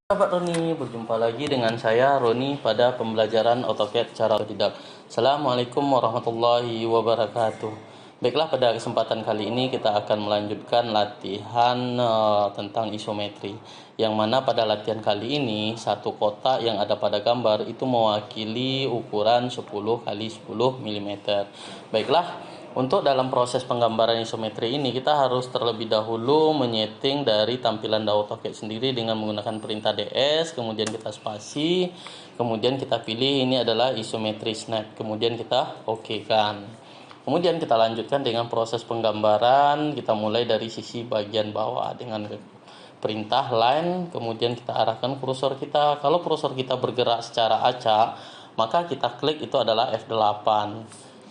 Sahabat Roni, berjumpa lagi dengan saya Roni pada pembelajaran AutoCAD cara otodidak. Assalamualaikum warahmatullahi wabarakatuh. Baiklah, pada kesempatan kali ini kita akan melanjutkan latihan tentang isometri. Yang mana pada latihan kali ini satu kotak yang ada pada gambar itu mewakili ukuran 10 kali 10 mm. Baiklah, untuk dalam proses penggambaran isometri ini kita harus terlebih dahulu menyeting dari tampilan AutoCAD sendiri dengan menggunakan perintah DS, kemudian kita spasi, kemudian kita pilih ini adalah isometri snap, kemudian kita OK kan. Kemudian kita lanjutkan dengan proses penggambaran, kita mulai dari sisi bagian bawah dengan perintah line, kemudian kita arahkan kursor kita. Kalau kursor kita bergerak secara acak, maka kita klik itu adalah F8.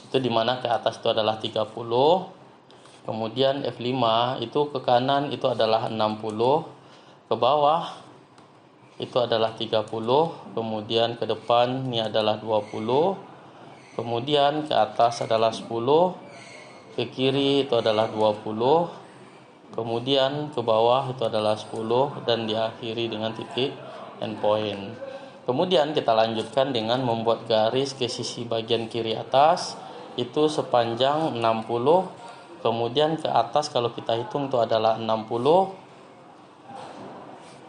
Itu dimana ke atas itu adalah 30, kemudian F5 itu ke kanan itu adalah 60, ke bawah itu adalah 30, kemudian ke depan ini adalah 20, kemudian ke atas adalah 10, ke kiri itu adalah 20, kemudian ke bawah itu adalah 10, dan diakhiri dengan titik endpoint. Kemudian kita lanjutkan dengan membuat garis ke sisi bagian kiri atas itu sepanjang 60, kemudian ke atas kalau kita hitung itu adalah 60,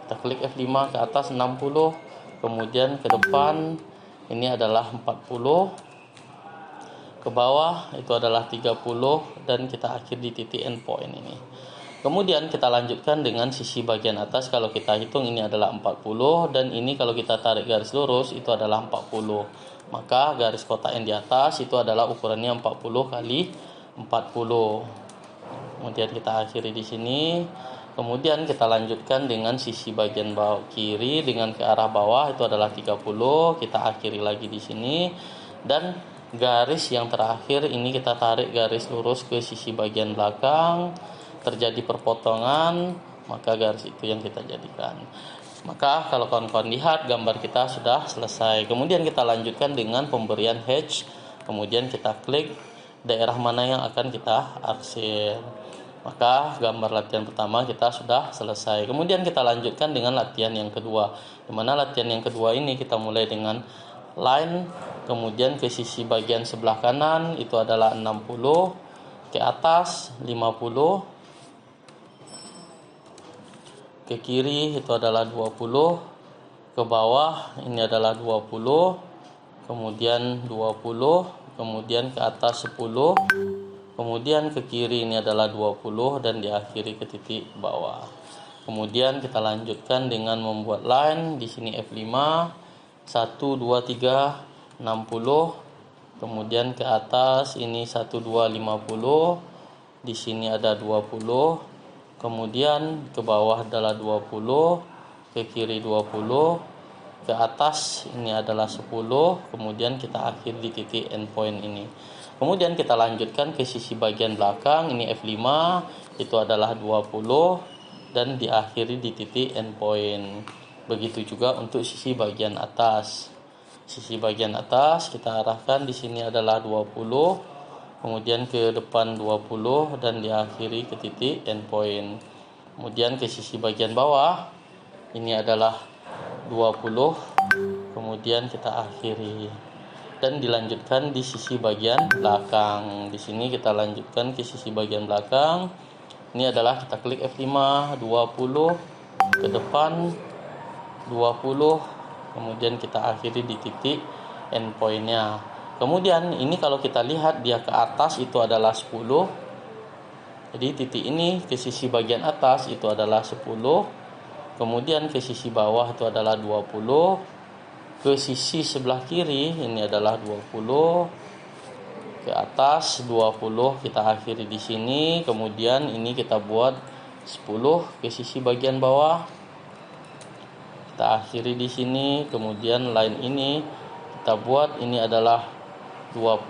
kita klik F5 ke atas 60, kemudian ke depan ini adalah 40, ke bawah itu adalah 30, dan kita akhir di titik endpoint ini. Kemudian kita lanjutkan dengan sisi bagian atas, kalau kita hitung ini adalah 40, dan ini kalau kita tarik garis lurus itu adalah 40. Maka garis kotak yang di atas itu adalah ukurannya 40 kali 40. Kemudian kita akhiri di sini. Kemudian kita lanjutkan dengan sisi bagian bawah kiri dengan ke arah bawah itu adalah 30. Kita akhiri lagi di sini, dan garis yang terakhir ini kita tarik garis lurus ke sisi bagian belakang, terjadi perpotongan, maka garis itu yang kita jadikan. Maka kalau kawan-kawan lihat gambar kita sudah selesai. Kemudian kita lanjutkan dengan pemberian hatch, kemudian kita klik daerah mana yang akan kita arsir. Maka gambar latihan pertama kita sudah selesai. Kemudian kita lanjutkan dengan latihan yang kedua, di mana latihan yang kedua ini kita mulai dengan line, kemudian ke sisi bagian sebelah kanan itu adalah 60, ke atas 50, ke kiri itu adalah 20, ke bawah ini adalah 20, kemudian 20, kemudian ke atas 10, kemudian ke kiri ini adalah 20, dan diakhiri ke titik bawah. Kemudian kita lanjutkan dengan membuat line, di sini F5, 1 2 3 60, kemudian ke atas ini 1 2 50, di sini ada 20, kemudian ke bawah adalah 20, ke kiri 20, ke atas ini adalah 10, kemudian kita akhir di titik endpoint ini. Kemudian kita lanjutkan ke sisi bagian belakang, ini F5 itu adalah 20, dan diakhiri di titik endpoint. Begitu juga untuk sisi bagian atas. Sisi bagian atas kita arahkan, di sini adalah 20, kemudian ke depan 20, dan diakhiri ke titik endpoint. Kemudian ke sisi bagian bawah ini adalah 20, kemudian kita akhiri, dan dilanjutkan di sisi bagian belakang. Di sini kita lanjutkan ke sisi bagian belakang. Ini adalah kita klik F5, 20, ke depan 20, kemudian kita akhiri di titik endpointnya. Kemudian ini kalau kita lihat dia ke atas itu adalah 10. Jadi titik ini ke sisi bagian atas itu adalah 10. Kemudian ke sisi bawah itu adalah 20. Ke sisi sebelah kiri ini adalah 20. Ke atas 20, kita akhiri di sini. Kemudian ini kita buat 10 ke sisi bagian bawah. Kita akhiri di sini. Kemudian line ini kita buat ini adalah 20.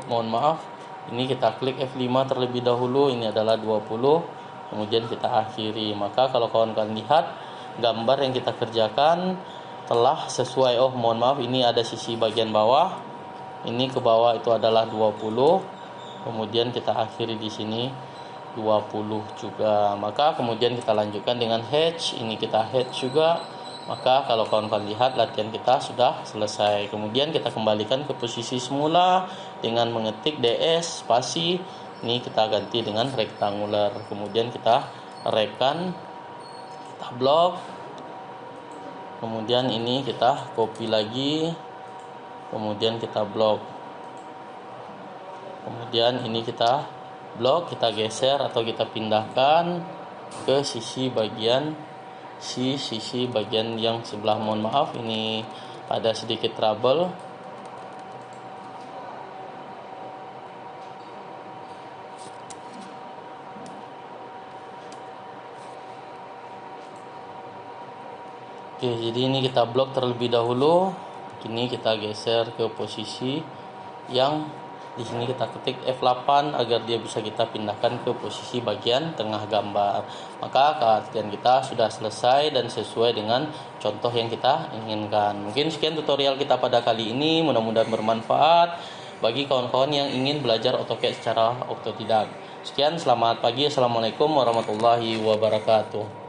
Mohon maaf, ini kita klik F5 terlebih dahulu, ini adalah 20, kemudian kita akhiri. Maka kalau kawan-kawan lihat gambar yang kita kerjakan telah sesuai. Mohon maaf, ini ada sisi bagian bawah, ini ke bawah itu adalah 20, kemudian kita akhiri di sini 20 juga. Maka kemudian kita lanjutkan dengan hatch. Ini kita hatch juga. Maka kalau kawan-kawan lihat, latihan kita sudah selesai. Kemudian kita kembalikan ke posisi semula dengan mengetik DS spasi. Ini kita ganti dengan rectangular. Kemudian kita rekan, kita blok. Kemudian ini kita copy lagi. Kemudian kita blok. Kemudian ini kita blok, kita geser atau kita pindahkan ke sisi bagian yang sebelah. Mohon maaf, ini ada sedikit trouble. Oke, jadi ini kita blok terlebih dahulu. Ini kita geser ke posisi yang di sini kita ketik F8 agar dia bisa kita pindahkan ke posisi bagian tengah gambar. Maka latihan kita sudah selesai dan sesuai dengan contoh yang kita inginkan. Mungkin sekian tutorial kita pada kali ini, mudah-mudahan bermanfaat bagi kawan-kawan yang ingin belajar AutoCAD secara otodidak. Sekian, selamat pagi. Assalamualaikum warahmatullahi wabarakatuh.